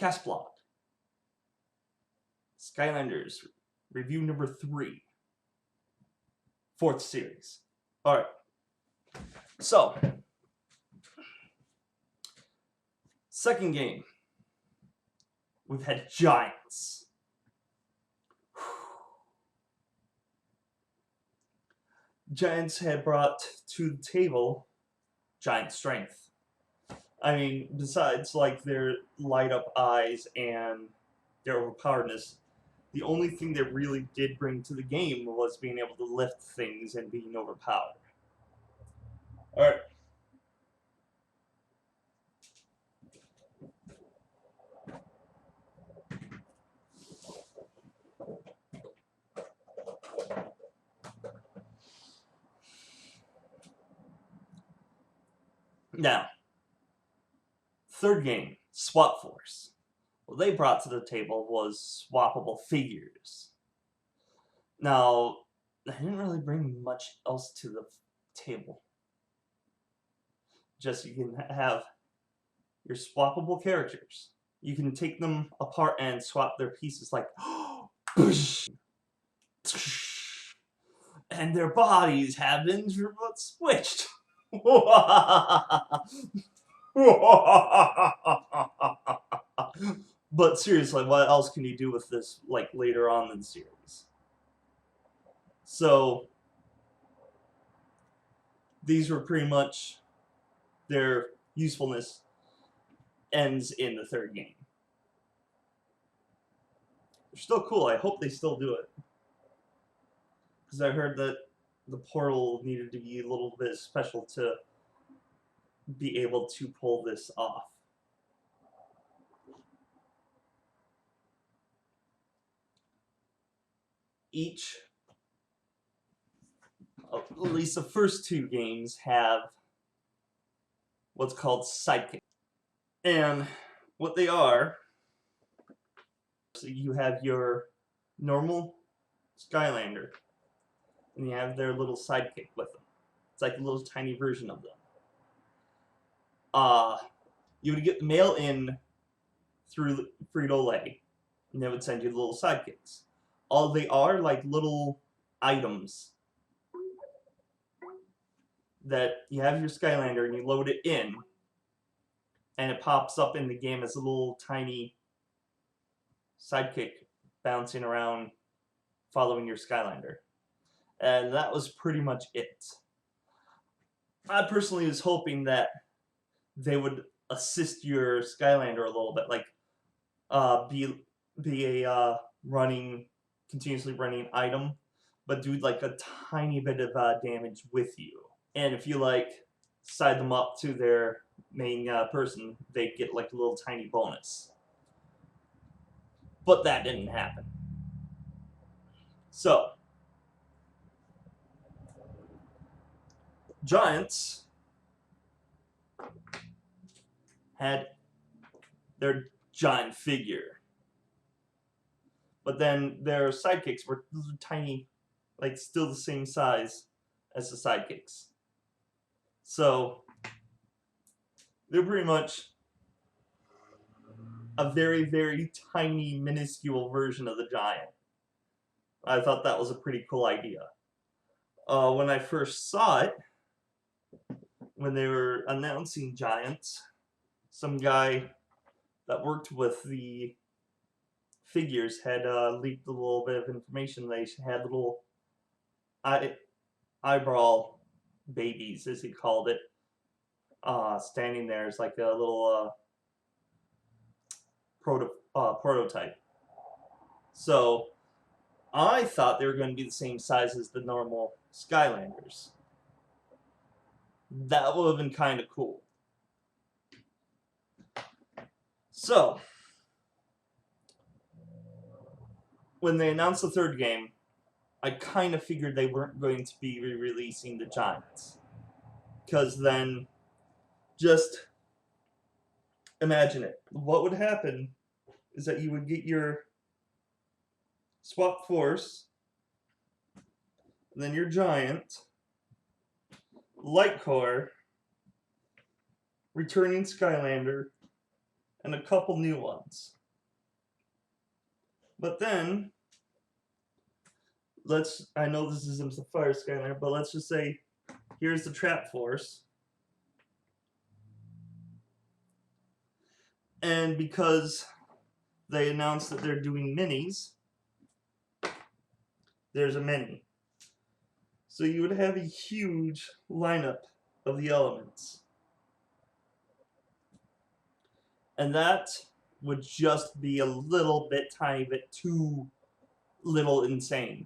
Cas Blog. Skylanders, review number 3. 4th series. Alright. So, second game. We've had Giants. Giants had brought to the table giant strength. I mean, besides like their light up eyes and their overpoweredness, the only thing they really did bring to the game was being able to lift things and being overpowered. Alright. Now, third game, Swap Force. What they brought to the table was swappable figures. Now, they didn't really bring much else to the table. Just you can have your swappable characters. You can take them apart and swap their pieces like and their bodies have been switched. But seriously, what else can you do with this like later on in the series? So these were pretty much their usefulness ends in the third game. They're still cool. I hope they still do it. Because I heard that the portal needed to be a little bit special to be able to pull this off. Each, at least the first 2 games, have what's called sidekicks. And what they are, so you have your normal Skylander, and you have their little sidekick with them. It's like a little tiny version of them. You would get the mail in through Frito-Lay, and they would send you the little sidekicks. All they are like little items that you have your Skylander and you load it in, and it pops up in the game as a little tiny sidekick bouncing around following your Skylander. And that was pretty much it. I personally was hoping that they would assist your Skylander a little bit, like be a continuously running item, but do like a tiny bit of damage with you. And if you like side them up to their main person, they get like a little tiny bonus. But that didn't happen. So, Giants had their giant figure. But then their sidekicks were tiny, like still the same size as the sidekicks. So, they're pretty much a very, very tiny, minuscule version of the Giant. I thought that was a pretty cool idea. When I first saw it, when they were announcing Giants, some guy that worked with the figures had leaked a little bit of information. They had little eyebrow babies, as he called it, standing there as like a little prototype. So I thought they were going to be the same size as the normal Skylanders. That would have been kind of cool. So, when they announced the third game, I kind of figured they weren't going to be re-releasing the Giants. Because then, just imagine it. What would happen is that you would get your Swap Force, then your Giant, Light Core, Returning Skylander, and a couple new ones. But then, I know this isn't the fire scanner, but let's just say, here's the Trap Force. And because they announced that they're doing minis, there's a mini. So you would have a huge lineup of the elements. And that would just be a little bit, tiny bit too little insane.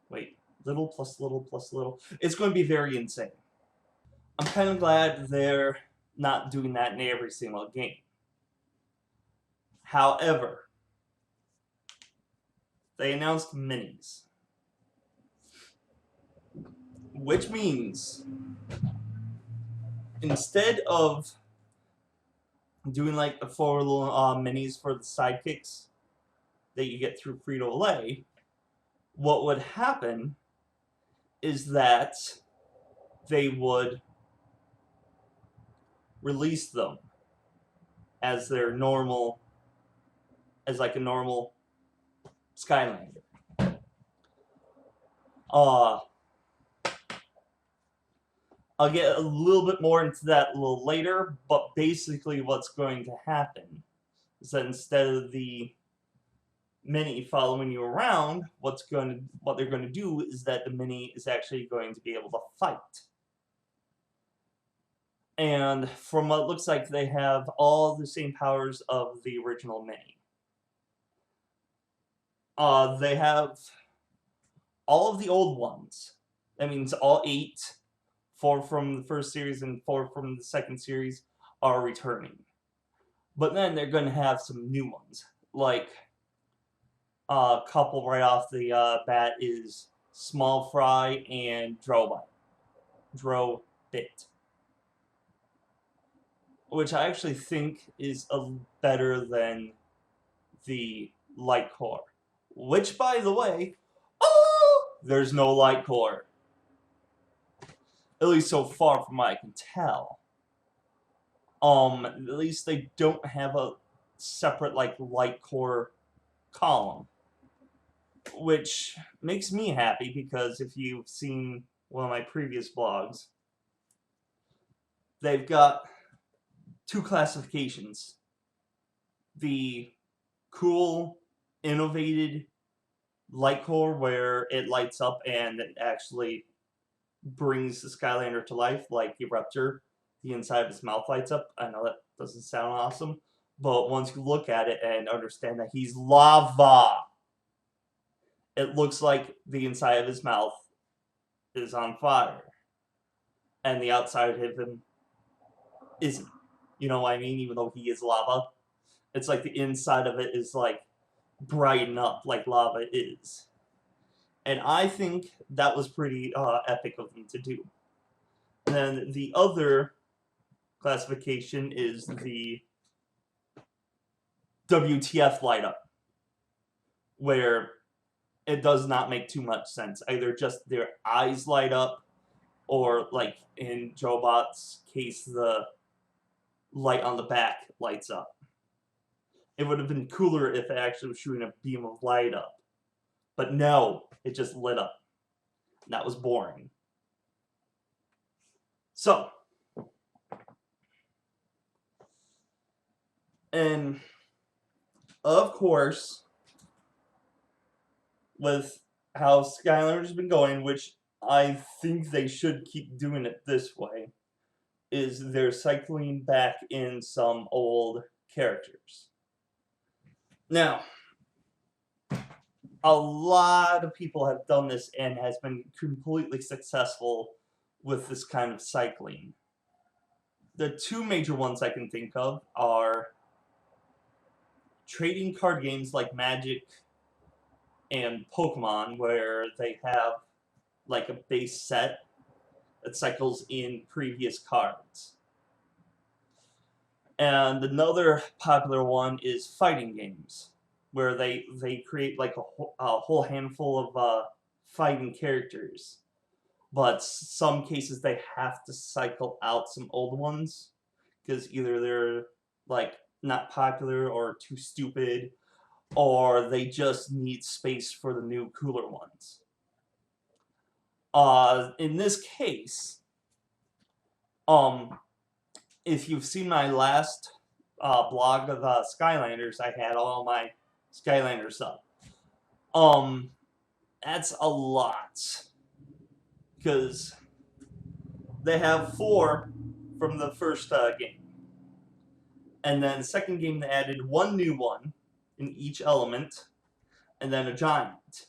Wait, little plus little plus little. It's going to be very insane. I'm kind of glad they're not doing that in every single game. However, they announced minis. Which means, instead of doing like the 4 little minis for the sidekicks that you get through Frito-Lay, what would happen is that they would release them as their normal, as like a normal Skylander. I'll get a little bit more into that a little later, but basically what's going to happen is that instead of the mini following you around, what they're going to do is that the mini is actually going to be able to fight. And from what it looks like, they have all the same powers of the original mini. They have all of the old ones. That means all 8, 4 from the first series and 4 from the second series are returning. But then they're going to have some new ones. Like, a couple right off the bat is Small Fry and Drobit. Which I actually think is better than the Light Core. Which, by the way, there's no Light Core. At least so far from what I can tell. At least they don't have a separate, like, Light Core column. Which makes me happy, because if you've seen one of my previous blogs, they've got 2 classifications. The cool, innovated Light Core, where it lights up and it actually brings the Skylander to life, like Eruptor, the inside of his mouth lights up. I know that doesn't sound awesome, but once you look at it and understand that he's lava, it looks like the inside of his mouth is on fire, and the outside of him isn't. You know what I mean? Even though he is lava, it's like the inside of it is like brighten up like lava is. And I think that was pretty epic of them to do. And then the other classification is the WTF light up, where it does not make too much sense. Either just their eyes light up, or like in Drobit's case, the light on the back lights up. It would have been cooler if it actually was shooting a beam of light up. But no, it just lit up. And that was boring. So, and of course, with how Skylanders has been going, which I think they should keep doing it this way, is they're cycling back in some old characters. Now, a lot of people have done this and has been completely successful with this kind of cycling. The 2 major ones I can think of are trading card games like Magic and Pokemon, where they have like a base set that cycles in previous cards. And another popular one is fighting games, where they create like a whole handful of fighting characters. But some cases they have to cycle out some old ones, because either they're like not popular or too stupid, or they just need space for the new cooler ones. In this case, if you've seen my last blog of Skylanders, I had all my Skylanders up. That's a lot, because they have 4 from the first game. And then the second game they added 1 new one in each element, and then a giant.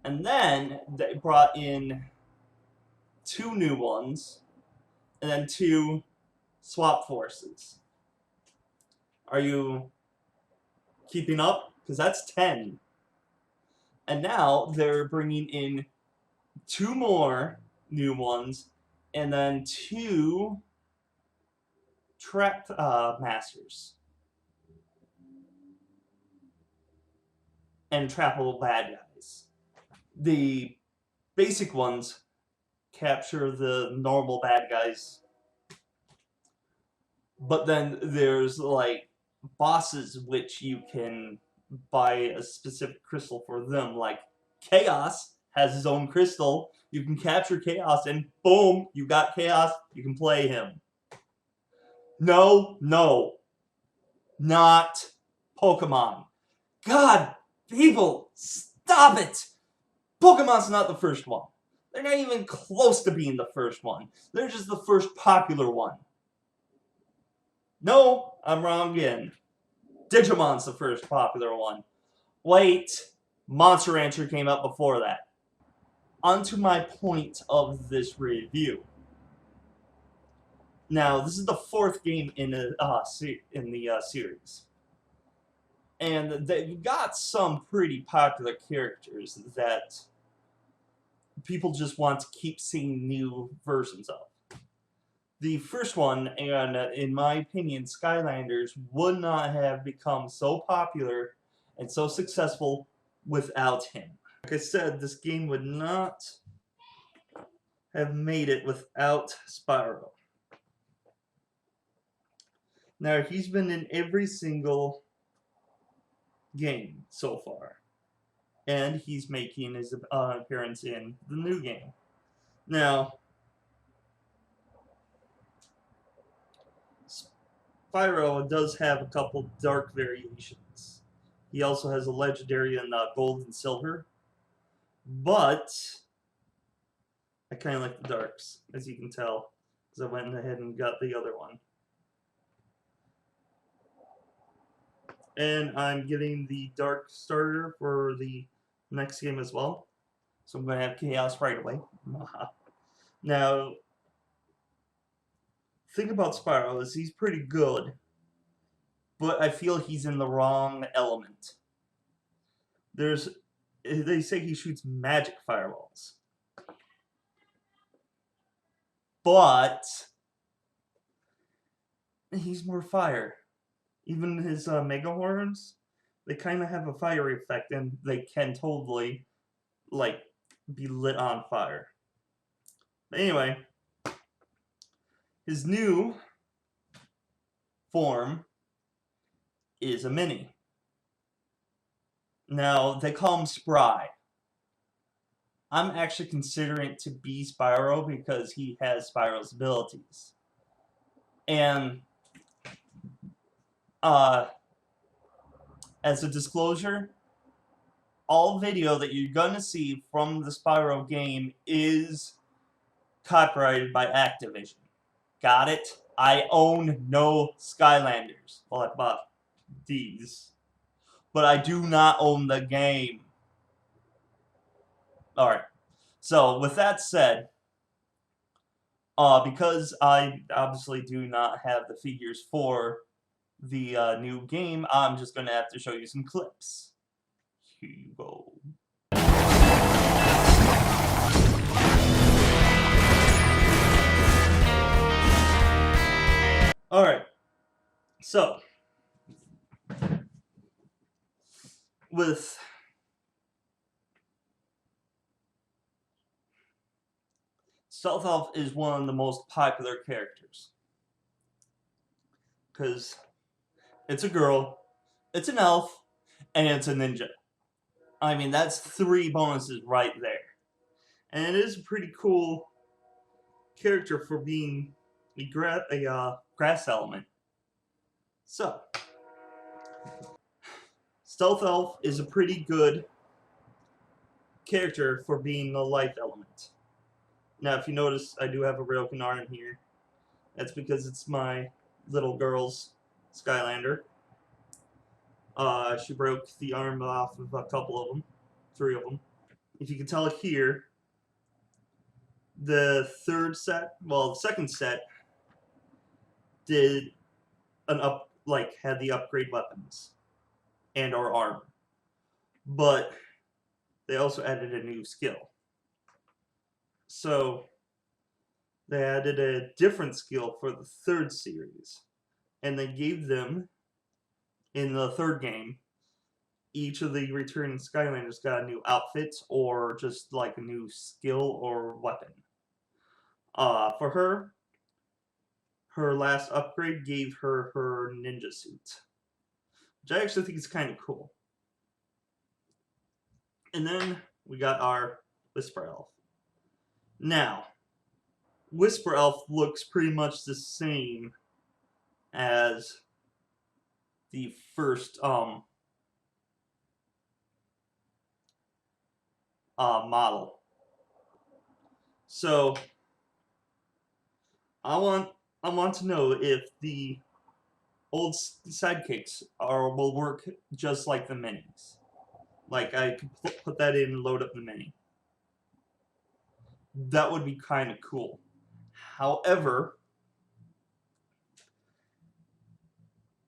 And then they brought in 2 new ones, and then 2 swap forces. Are you keeping up? Because that's 10. And now they're bringing in 2 more new ones, and then 2 trap masters. And trappable bad guys. The basic ones capture the normal bad guys, but then there's like bosses which you can buy a specific crystal for them. Like Chaos has his own crystal. You can capture Chaos and boom, you got Chaos, you can play him. No, not Pokemon. God, people, stop it! Pokemon's not the first one. They're not even close to being the first one. They're just the first popular one. No, I'm wrong again. Digimon's the first popular one. Wait, Monster Rancher came out before that. Onto my point of this review. Now, this is the 4th game in the series. And they've got some pretty popular characters that people just want to keep seeing new versions of. The first one, and in my opinion, Skylanders, would not have become so popular and so successful without him. Like I said, this game would not have made it without Spyro. Now, he's been in every single game so far, and he's making his appearance in the new game. Now, Spyro does have a couple dark variations. He also has a legendary in gold and silver, but I kind of like the darks, as you can tell, because I went ahead and got the other one. And I'm getting the dark starter for the next game as well. So I'm going to have Chaos right away. Now, think about Spyro is he's pretty good, but I feel he's in the wrong element. They say he shoots magic fireballs. But he's more fire. Even his mega horns, they kind of have a fiery effect, and they can totally, like, be lit on fire. But anyway, his new form is a mini. Now, they call him Spry. I'm actually considering it to be Spyro because he has Spyro's abilities. And as a disclosure, all video that you're gonna see from the Spyro game is copyrighted by Activision. Got it? I own no Skylanders. Well, I bought these. But I do not own the game. Alright. So, with that said, because I obviously do not have the figures for the new game, I'm just going to have to show you some clips. Here you go. Alright. So, with Stealth Elf is one of the most popular characters. because it's a girl, it's an elf, and it's a ninja. I mean, that's 3 bonuses right there. And it is a pretty cool character for being a grass element. So, Stealth Elf is a pretty good character for being a life element. Now, if you notice, I do have a broken arm here. That's because it's my little girl's Skylander. She broke the arm off of a couple of them. 3 of them. If you can tell here, the second set did had the upgrade weapons and or armor. But they also added a new skill. So they added a different skill for the 3rd series. And they gave them, in the 3rd game, each of the returning Skylanders got a new outfit or just like a new skill or weapon. For her last upgrade gave her her ninja suit, which I actually think is kind of cool. And then we got our Whisper Elf. Now, Whisper Elf looks pretty much the same as the first model. So I want to know if the old sidekicks will work just like the minis. Like I could put that in and load up the mini. That would be kind of cool. However,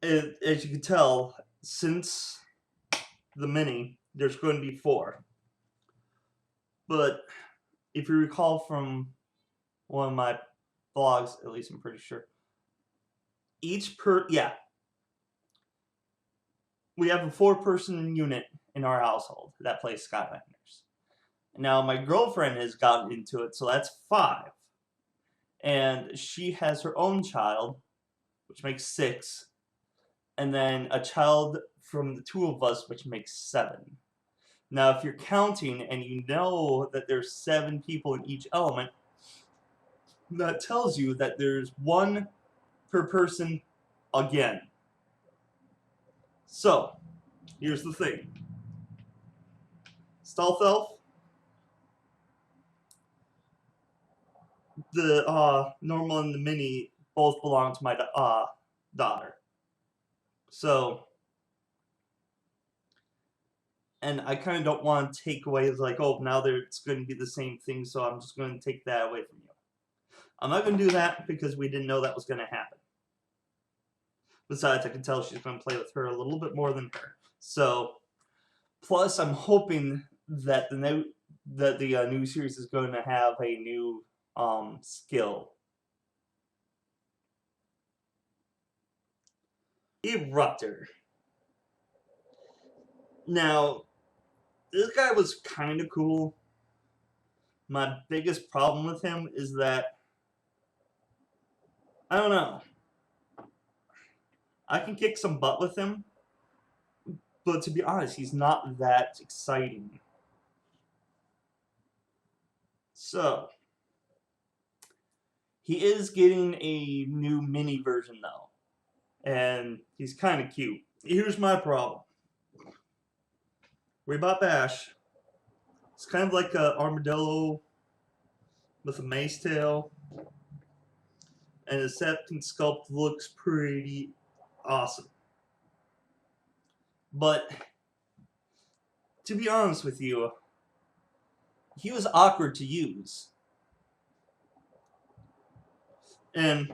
as you can tell, since the mini, there's going to be 4. But if you recall from one of my blogs, at least I'm pretty sure, we have a 4-person unit in our household that plays Skylanders. Now my girlfriend has gotten into it, so that's 5. And she has her own child, which makes 6. And then a child from the 2 of us, which makes 7. Now, if you're counting and you know that there's 7 people in each element, that tells you that there's 1 per person again. So, here's the thing. Stealth Elf, the normal and the mini both belong to my daughter. So, and I kind of don't want to take away, like, oh, now it's going to be the same thing, so I'm just going to take that away from you. I'm not going to do that because we didn't know that was going to happen. Besides, I can tell she's going to play with her a little bit more than her. So, plus I'm hoping that the new series is going to have a new skill. Eruptor. Now, this guy was kind of cool. My biggest problem with him is that, I don't know, I can kick some butt with him, but to be honest, he's not that exciting. So, he is getting a new mini version though, and he's kind of cute. Here's my problem. We bought Bash. It's kind of like an armadillo with a mace tail, and his second sculpt looks pretty awesome. But to be honest with you, he was awkward to use. And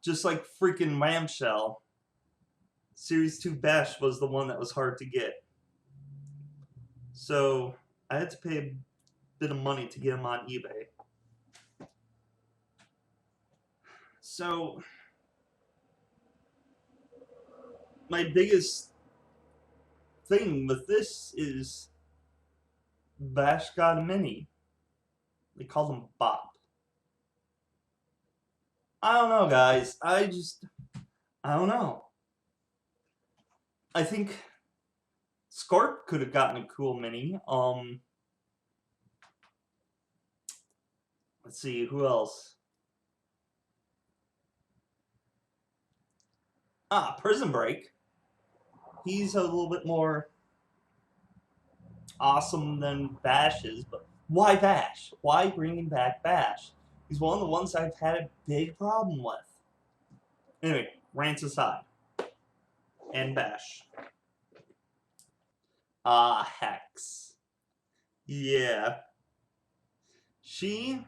just like freaking Ramshell, Series 2 Bash was the one that was hard to get. So I had to pay a bit of money to get him on eBay. So my biggest thing with this is Bash got a mini. They call him Bop. I don't know, guys. I don't know. I think Scorp could have gotten a cool mini. Let's see, who else? Prison Break. He's a little bit more awesome than Bash is, but why Bash? Why bringing back Bash? He's one of the ones I've had a big problem with. Anyway, rants aside. And Bash. Hex. Yeah. She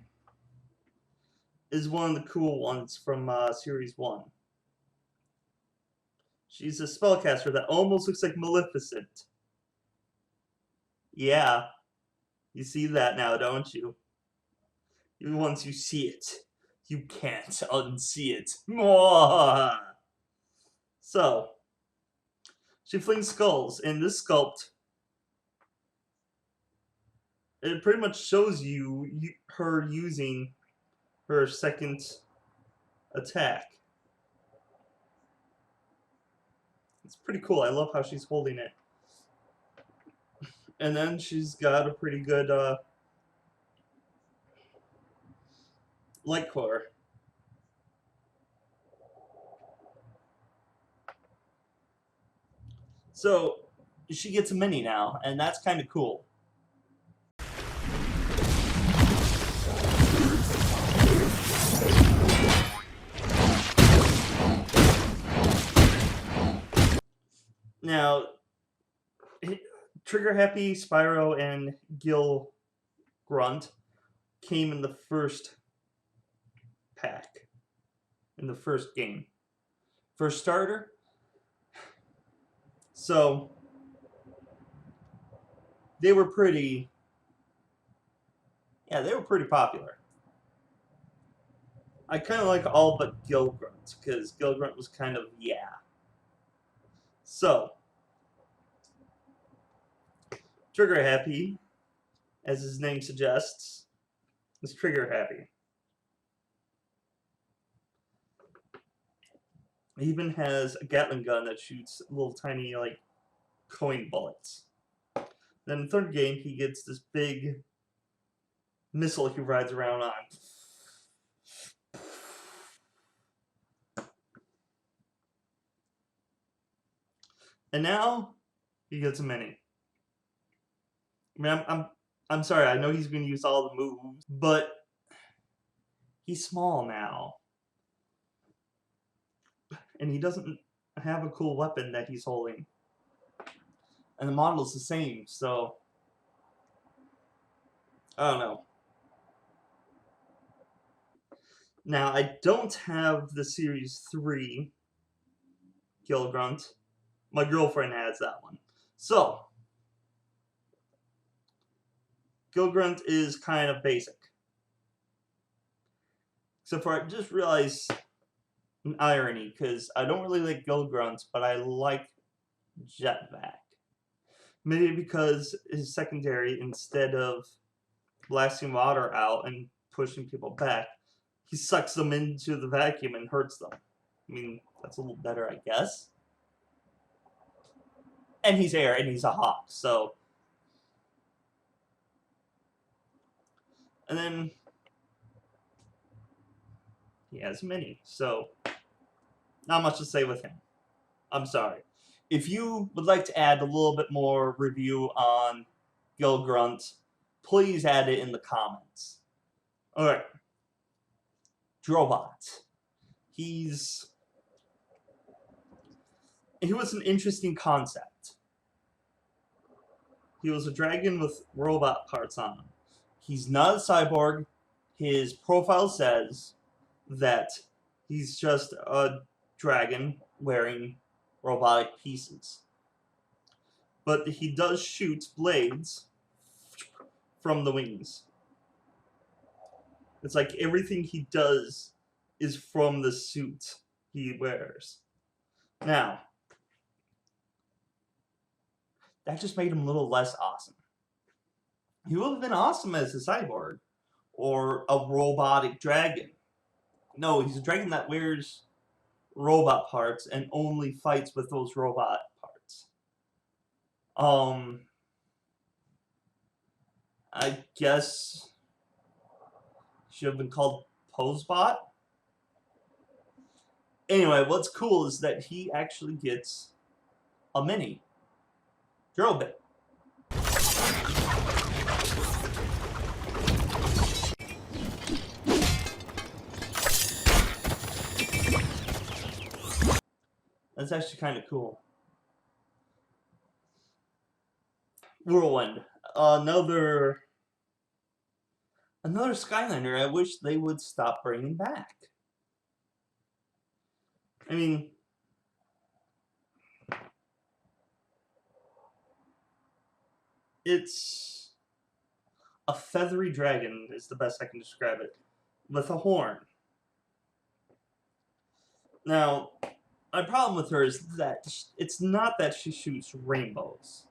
is one of the cool ones from Series 1. She's a spellcaster that almost looks like Maleficent. Yeah, you see that now, don't you? Once you see it, you can't unsee it. So, she flings skulls, and this sculpt, it pretty much shows you her using her second attack. It's pretty cool. I love how she's holding it. And then she's got a pretty good light core. So she gets a mini now, and that's kind of cool. Now, Trigger Happy, Spyro, and Gil Grunt came in the first pack, in the first game. First starter. So, they were pretty, they were pretty popular. I kind of like all but Gil Grunt, because Gil Grunt was kind of, So, Trigger Happy, as his name suggests, is Trigger Happy. He even has a Gatling gun that shoots little tiny, like, coin bullets. Then in the third game, he gets this big missile he rides around on. And now, he gets a mini. I mean, I'm sorry, I know he's going to use all the moves, but he's small now. And he doesn't have a cool weapon that he's holding. And the model's the same, so I don't know. Now, I don't have the Series 3 Gil Grunt. My girlfriend has that one. So, Gil Grunt is kind of basic. Except for I just realized an irony, because I don't really like Gil Grunt, but I like Jetvac. Maybe because his secondary, instead of blasting water out and pushing people back, he sucks them into the vacuum and hurts them. I mean, that's a little better, I guess. And he's air, and he's a hawk, so. And then he has mini, so not much to say with him. I'm sorry. If you would like to add a little bit more review on Gil Grunt, please add it in the comments. Alright. Drobot. He was an interesting concept. He was a dragon with robot parts on him. He's not a cyborg. His profile says that he's just a dragon wearing robotic pieces. But he does shoot blades from the wings. It's like everything he does is from the suit he wears. Now, that just made him a little less awesome. He would have been awesome as a cyborg or a robotic dragon. No, he's a dragon that wears robot parts and only fights with those robot parts. I guess should have been called Posebot. Anyway, what's cool is that he actually gets a mini drill bit. That's actually kind of cool. Whirlwind, another Skylander I wish they would stop bringing back. I mean, it's a feathery dragon is the best I can describe it, with a horn. Now, my problem with her is that it's not that she shoots rainbows.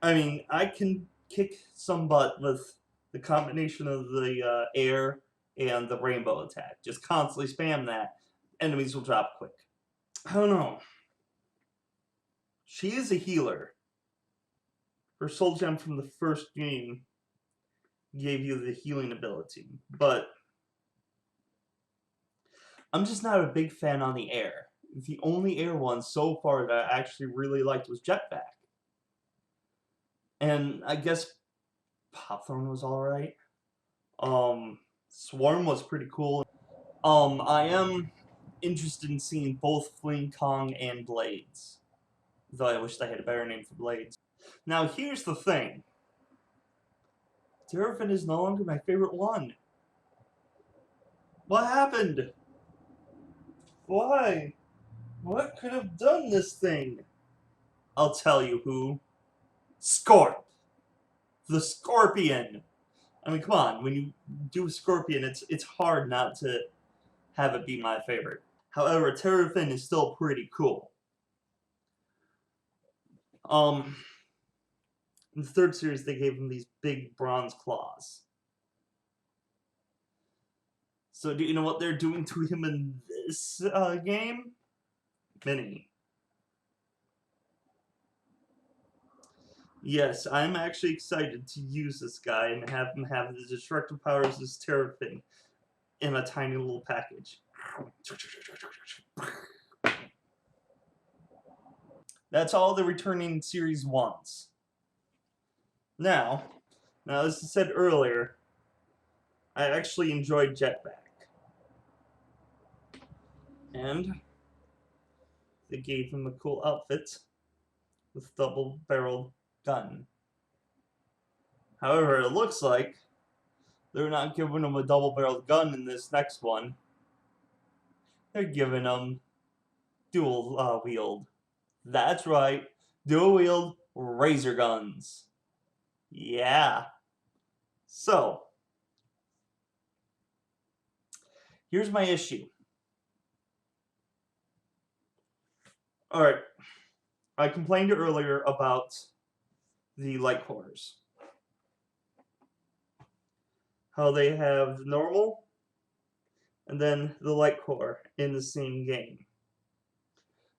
I mean, I can kick some butt with the combination of the air and the rainbow attack. Just constantly spam that. Enemies will drop quick. I don't know. She is a healer. Her soul gem from the first game gave you the healing ability. But I'm just not a big fan on the air. The only air one so far that I actually really liked was Jetpack. And I guess Popthorn was alright. Swarm was pretty cool. I am interested in seeing both Fling Kong and Blades. Though I wish they had a better name for Blades. Now here's the thing. Terrafin is no longer my favorite one. What happened? Why? What could have done this thing? I'll tell you who. Scorp! The Scorpion! I mean, come on, when you do a Scorpion, it's hard not to have it be my favorite. However, Terrafin is still pretty cool. In the third series, they gave him these big bronze claws. So do you know what they're doing to him in this game? Mini. Yes, I'm actually excited to use this guy and have him have the destructive powers as Terrafin in a tiny little package. That's all the returning series wants. Now, as I said earlier, I actually enjoyed Jetpack. And they gave him a cool outfit with double-barreled gun. However, it looks like they're not giving him a double-barreled gun in this next one. They're giving him dual wield. That's right, dual wield razor guns. Yeah. So, here's my issue. Alright, I complained earlier about the light cores. How they have normal and then the light core in the same game.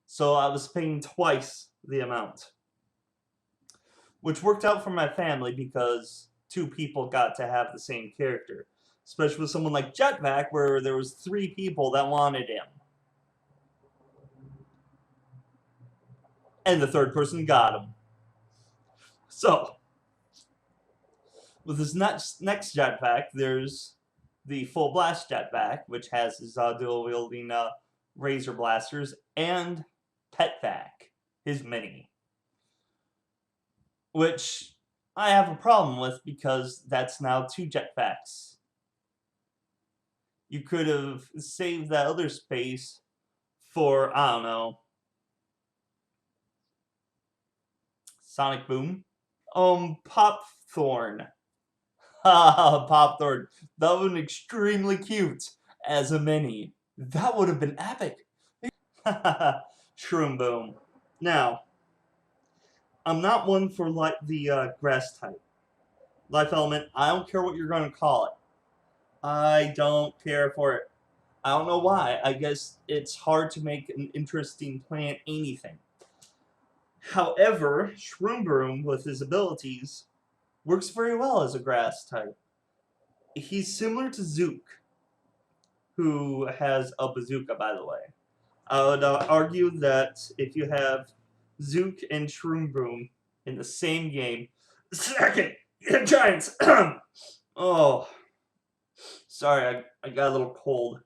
So I was paying twice the amount. Which worked out for my family because 2 people got to have the same character. Especially with someone like Jetpack where there was 3 people that wanted him. And the 3rd person got him. So, with this next Jetpack, there's the Full Blast Jetpack, which has his dual-wielding razor blasters, and Petvac, his mini. Which I have a problem with because that's now 2 Jetpacks. You could have saved that other space for, I don't know, Sonic Boom? Popthorn. Haha, Popthorn. That would have been extremely cute as a mini. That would have been epic. Shroom Boom. Now, I'm not one for the grass type. Life element, I don't care what you're going to call it. I don't care for it. I don't know why. I guess it's hard to make an interesting plant anything. However, Shroom Broom, with his abilities, works very well as a grass type. He's similar to Zook, who has a bazooka, by the way. I would argue that if you have Zook and Shroom Broom in the same game, second, Giants. Oh, sorry, I got a little cold.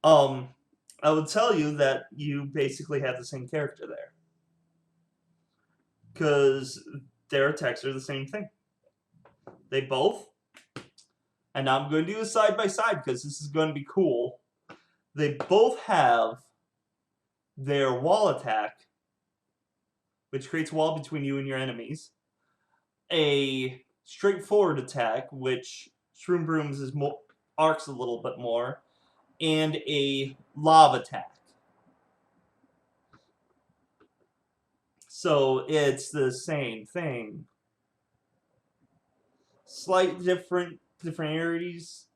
I would tell you that you basically have the same character there, because their attacks are the same thing. They both, and I'm going to do a side by side because this is going to be cool. They both have their wall attack, which creates a wall between you and your enemies. A straightforward attack, which Shroom Broom's is arcs a little bit more, and a lob attack. So it's the same thing. Slight differentities,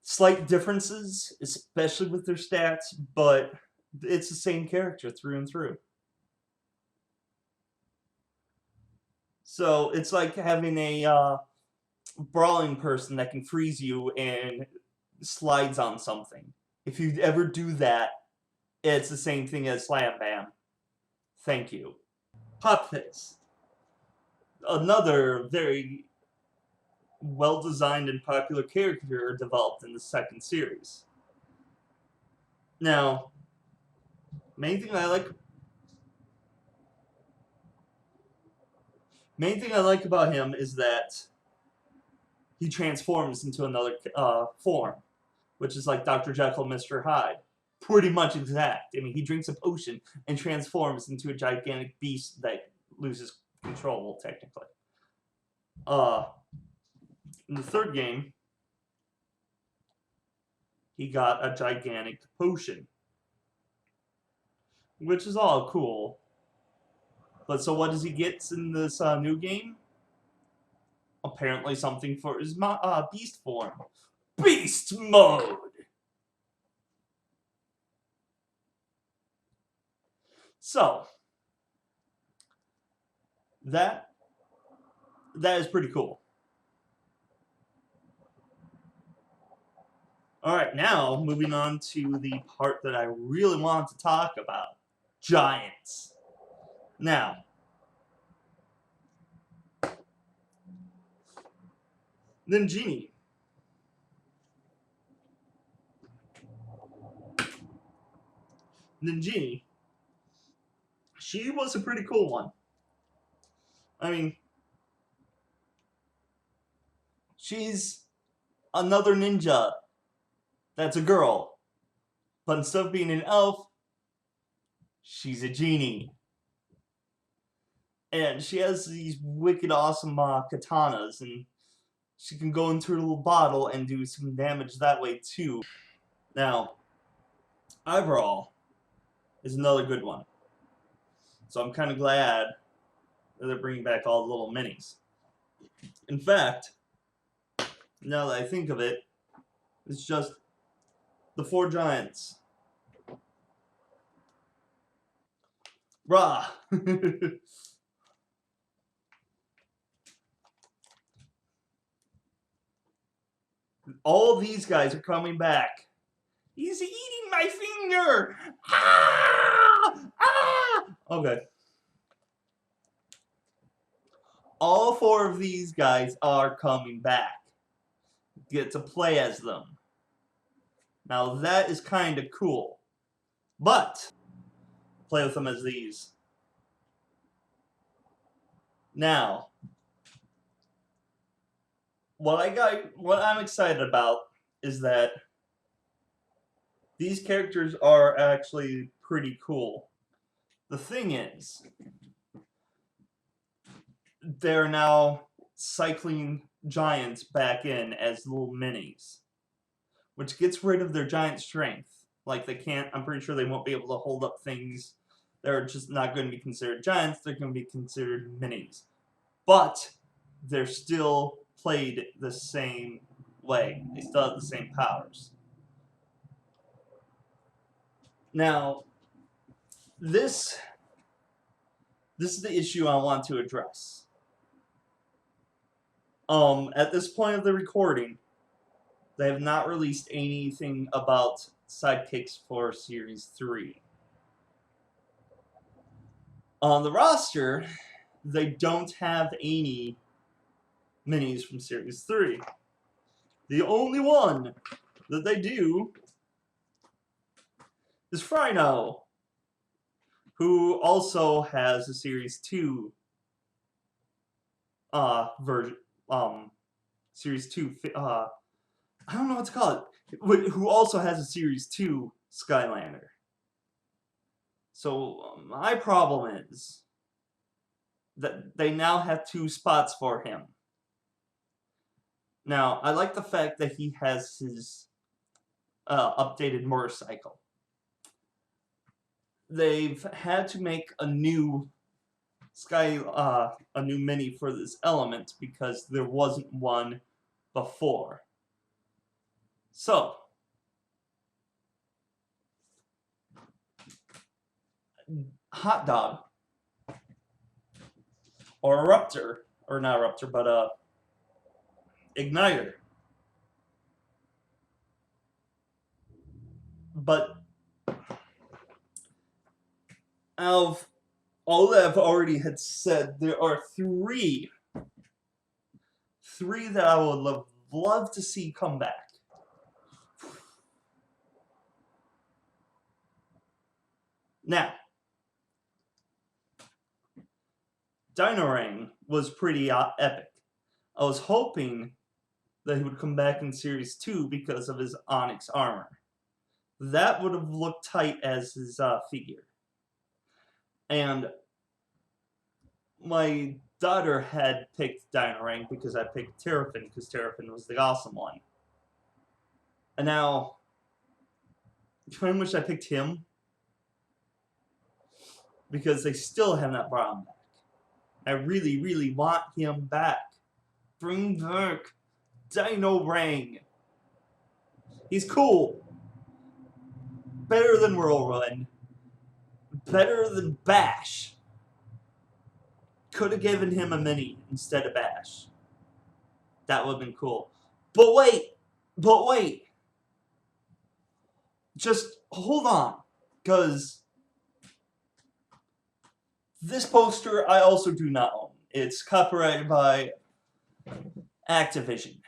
slight differences, especially with their stats, but it's the same character through and through. So it's like having a brawling person that can freeze you and slides on something. If you ever do that, it's the same thing as Slam Bam. Thank you. Popface. Another very well-designed and popular character developed in the second series. Now, main thing I like about him is that he transforms into another form, which is like Dr. Jekyll, Mr. Hyde. Pretty much exact. I mean, he drinks a potion and transforms into a gigantic beast that loses control, technically. In the third game, he got a gigantic potion, which is all cool. But so what does he get in this new game? Apparently something for his beast form. Beast mode! So, that is pretty cool. Alright, now moving on to the part that I really want to talk about. Giants. Now, Ninjini. She was a pretty cool one. I mean, she's another ninja that's a girl. But instead of being an elf, she's a genie. And she has these wicked awesome katanas, and she can go into her little bottle and do some damage that way too. Now, Overall is another good one. So I'm kind of glad that they're bringing back all the little minis. In fact, now that I think of it, it's just the 4 giants. Rah! All these guys are coming back. He's eating my finger! Ah! Ah! Okay. All 4 of these guys are coming back. Get to play as them. Now that is kind of cool. But, play with them as these. Now, what I'm excited about is that these characters are actually pretty cool. The thing is, they're now cycling giants back in as little minis, which gets rid of their giant strength. Like I'm pretty sure they won't be able to hold up things. They're just not going to be considered giants, they're going to be considered minis. But they're still played the same way. They still have the same powers. Now, this is the issue I want to address. At this point of the recording, they have not released anything about sidekicks for Series 3. On the roster, they don't have any minis from Series 3. The only one that they do is Frino, who also has a Series 2 version, Series 2, I don't know what to call it, who also has a Series 2 Skylander. So my problem is that they now have 2 spots for him. Now, I like the fact that he has his updated motorcycle. They've had to make a new mini for this element because there wasn't one before. So, Hot Dog, or Eruptor, or not Eruptor, but Igniter. But out of all that I've already had said, there are three that I would love to see come back. Now, Dino-Rang was pretty epic. I was hoping that he would come back in Series 2 because of his Onyx armor. That would have looked tight as his figure. And my daughter had picked Dino-Rang because I picked Terrafin because Terrafin was the awesome one. And now, I kind of wish I picked him because they still have not brought him back. I really, really want him back. Bring back Dino-Rang. He's cool. Better than Whirlwind. Better than Bash. Could have given him a mini instead of Bash. That would have been cool. But wait. Just hold on. Because this poster I also do not own. It's copyrighted by Activision.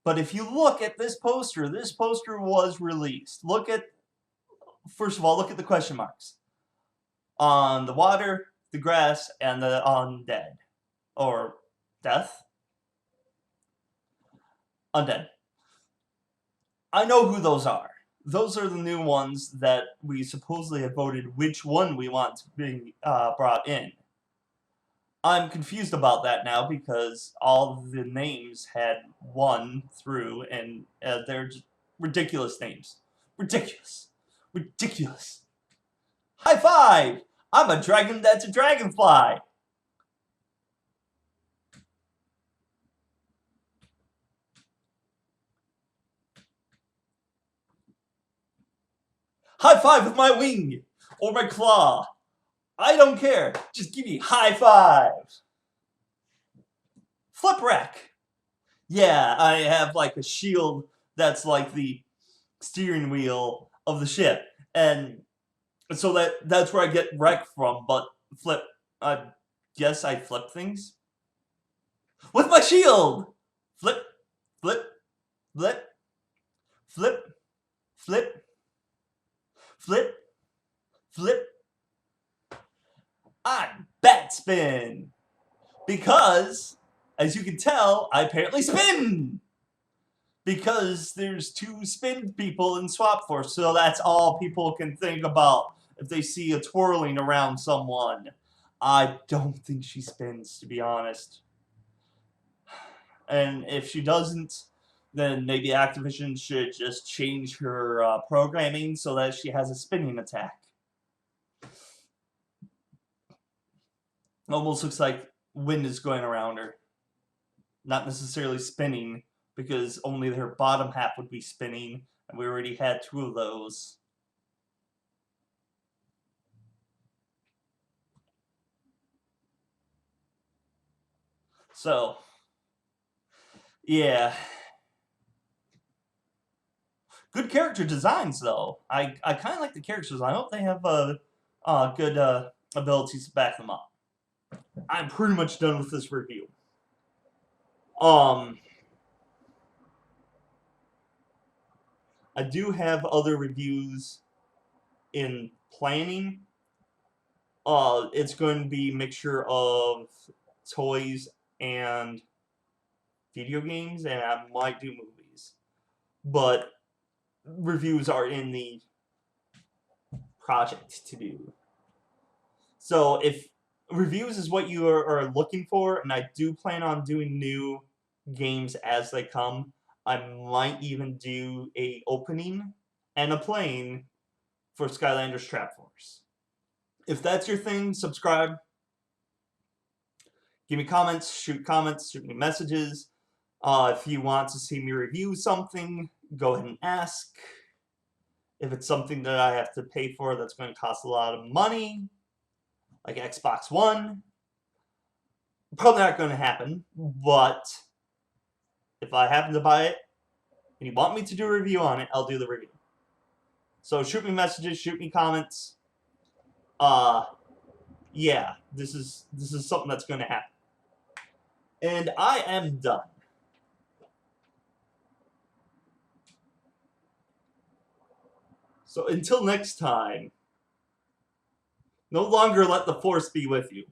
But if you look at this poster was released. First of all, look at the question marks. On the water, the grass, and the undead. Or death? Undead. I know who those are. Those are the new ones that we supposedly have voted which one we want to be brought in. I'm confused about that now because all the names had 1 through, and they're just ridiculous names. Ridiculous. High five! I'm a dragon that's a dragonfly! High five with my wing! Or my claw! I don't care! Just give me high five! Flip rack! Yeah, I have like a shield that's like the steering wheel of the ship. And so that's where I get wreck from, but flip. Yes, I flip things. With my shield! Flip. I bat spin! Because, as you can tell, I apparently spin! Because there's 2 spin people in Swap Force, so that's all people can think about if they see a twirling around someone. I don't think she spins, to be honest. And if she doesn't, then maybe Activision should just change her programming so that she has a spinning attack. Almost looks like wind is going around her. Not necessarily spinning, because only her bottom half would be spinning, and we already had 2 of those. So, yeah. Good character designs, though. I kind of like the characters. I hope they have good abilities to back them up. I'm pretty much done with this review. I do have other reviews in planning. It's going to be a mixture of toys and video games, and I might do movies. But reviews are in the project to do. So if reviews is what you are looking for, and I do plan on doing new games as they come, I might even do a opening and a playing for Skylanders Trap Force. If that's your thing, subscribe. Give me comments, shoot me messages. If you want to see me review something, go ahead and ask. If it's something that I have to pay for that's going to cost a lot of money, like Xbox One, probably not going to happen, but if I happen to buy it and you want me to do a review on it, I'll do the review. So shoot me messages, shoot me comments. Yeah, this is something that's going to happen. And I am done. So until next time, no longer let the Force be with you.